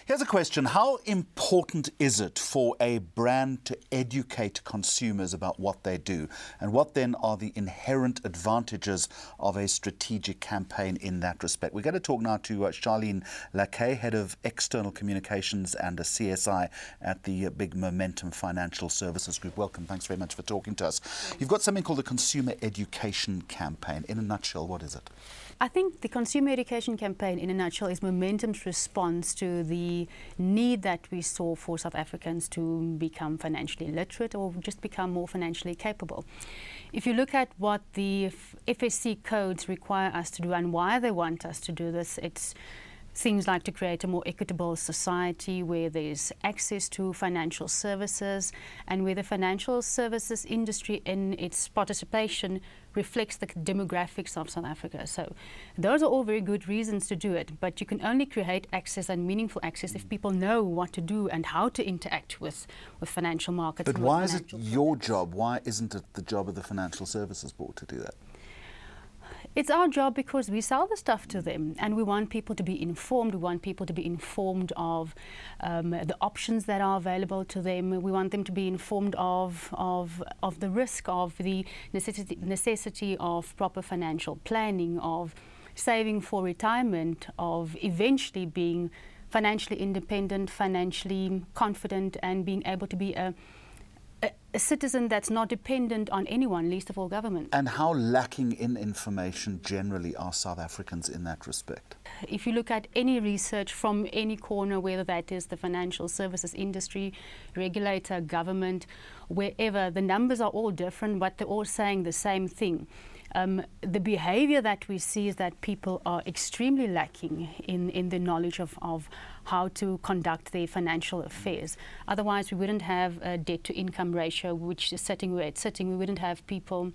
Here's a question. How important is it for a brand to educate consumers about what they do? And what then are the inherent advantages of a strategic campaign in that respect? We're going to talk now to Charlene Lackay, Head of External Communications and CSI at the big Momentum Financial Services Group. Welcome. Thanks very much for talking to us. You've got something called the Consumer Education Campaign. In a nutshell, what is it? I think the Consumer Education Campaign, in a nutshell, is Momentum's response to the need that we saw for South Africans to become financially literate or just become more financially capable. If you look at what the FSC codes require us to do and why they want us to do this, it's things like to create a more equitable society where there's access to financial services and where the financial services industry in its participation reflects the demographics of South Africa. So those are all very good reasons to do it, but you can only create access and meaningful access if people know what to do and how to interact with financial markets. But why is it your job? Why isn't it the job of the Financial Services Board to do that? It's our job because we sell the stuff to them and we want people to be informed. We want people to be informed of the options that are available to them. We want them to be informed of the risk, of the necessity of proper financial planning, of saving for retirement, of eventually being financially independent, financially confident, and being able to be a citizen that's not dependent on anyone, least of all government. And how lacking in information generally are South Africans in that respect? If you look at any research from any corner, whether that is the financial services industry, regulator, government, wherever, the numbers are all different, but they're all saying the same thing. The behavior that we see is that people are extremely lacking in the knowledge of how to conduct their financial affairs. Otherwise, we wouldn't have a debt-to-income ratio, which is sitting where it's sitting. We wouldn't have people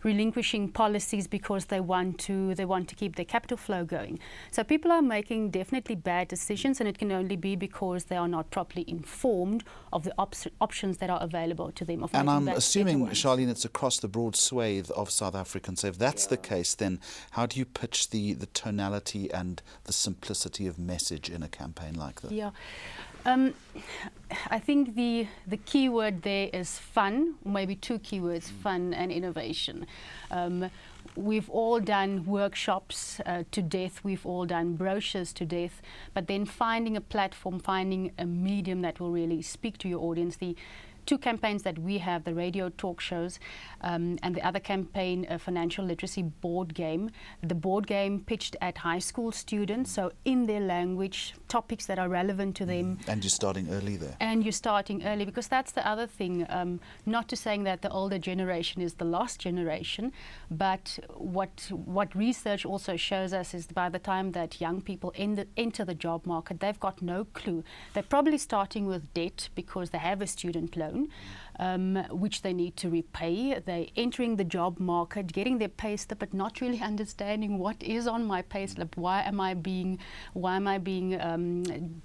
relinquishing policies because they want to keep their capital flow going. So people are making definitely bad decisions, and it can only be because they are not properly informed of the options that are available to them. And I'm assuming, Charlene, it's across the broad swathe of South Africans. So if that's the case, then how do you pitch the tonality and the simplicity of message in a campaign like that? Yeah. I think the key word there is fun, maybe two keywords, fun and innovation. We've all done workshops to death, we've all done brochures to death, but then finding a platform, finding a medium that will really speak to your audience. The two campaigns that we have, the radio talk shows, and the other campaign, a financial literacy board game. The board game pitched at high school students, so in their language, topics that are relevant to them. And you're starting early there. And you're starting early, because that's the other thing. Not to saying that the older generation is the lost generation, but what research also shows us is by the time that young people enter the job market, they've got no clue. They're probably starting with debt because they have a student loan, which they need to repay. They're entering the job market, getting their pay slip, but not really understanding what is on my pay slip. Why am I being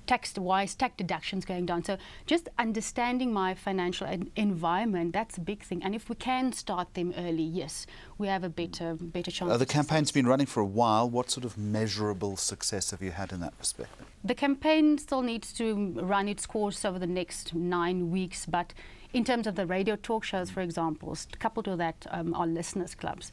taxed? Why is tax deductions going down? So just understanding my financial environment, that's a big thing. And if we can start them early, yes, we have a better chance. The campaign's been running for a while. What sort of measurable success have you had in that respect? The campaign still needs to run its course over the next 9 weeks, but in terms of the radio talk shows, for example, coupled with that are listeners' clubs.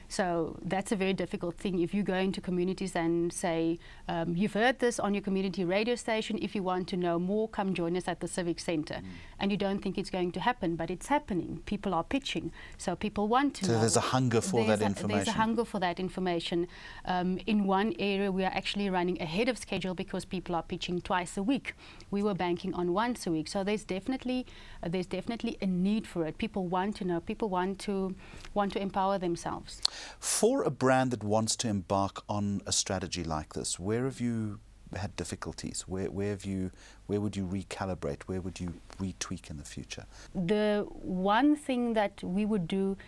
So that's a very difficult thing. If you go into communities and say, you've heard this on your community radio station, if you want to know more, come join us at the Civic Centre. And you don't think it's going to happen, but it's happening. People are pitching, so people want to know. So there's a hunger for that information. There's a hunger for that information. In one area, we are actually running ahead of schedule because people are pitching twice a week. We were banking on once a week. So there's definitely a need for it. People want to know. People want to empower themselves. For a brand that wants to embark on a strategy like this, where have you had difficulties? Where would you recalibrate? Where would you retweak in the future? The one thing that we would do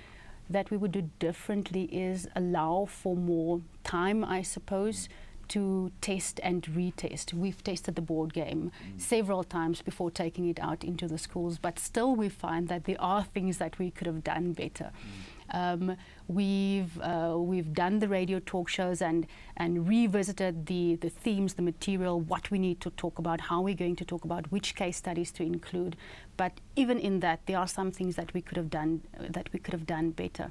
differently is allow for more time, I suppose, to test and retest. We've tested the board game several times before taking it out into the schools, but still we find that there are things that we could have done better. We've done the radio talk shows and revisited the themes, the material, what we need to talk about, how we're going to talk about, which case studies to include. But even in that, there are some things that we could have done better.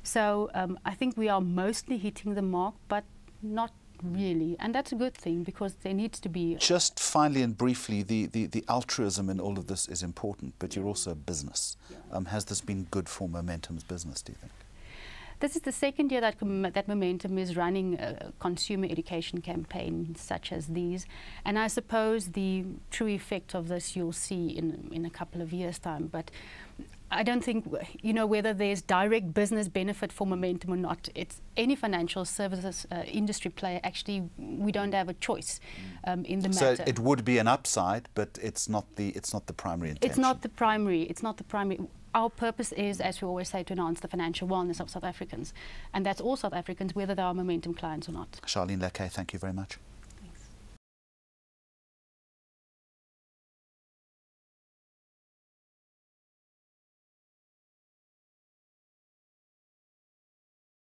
So I think we are mostly hitting the mark, but not really, and that's a good thing, because there needs to be... Just finally and briefly, the altruism in all of this is important, but you're also a business. Yeah. Has this been good for Momentum's business, do you think? This is the second year that Momentum is running a consumer education campaign such as these, and I suppose the true effect of this you'll see in a couple of years' time. But I don't think, whether there's direct business benefit for Momentum or not. It's any financial services industry player. Actually, we don't have a choice in the matter. So it would be an upside, but it's not the primary intention. It's not the primary. It's not the primary. Our purpose is, as we always say, to enhance the financial wellness of South Africans, and that's all South Africans, whether they are Momentum clients or not. Charlene Lackay, thank you very much.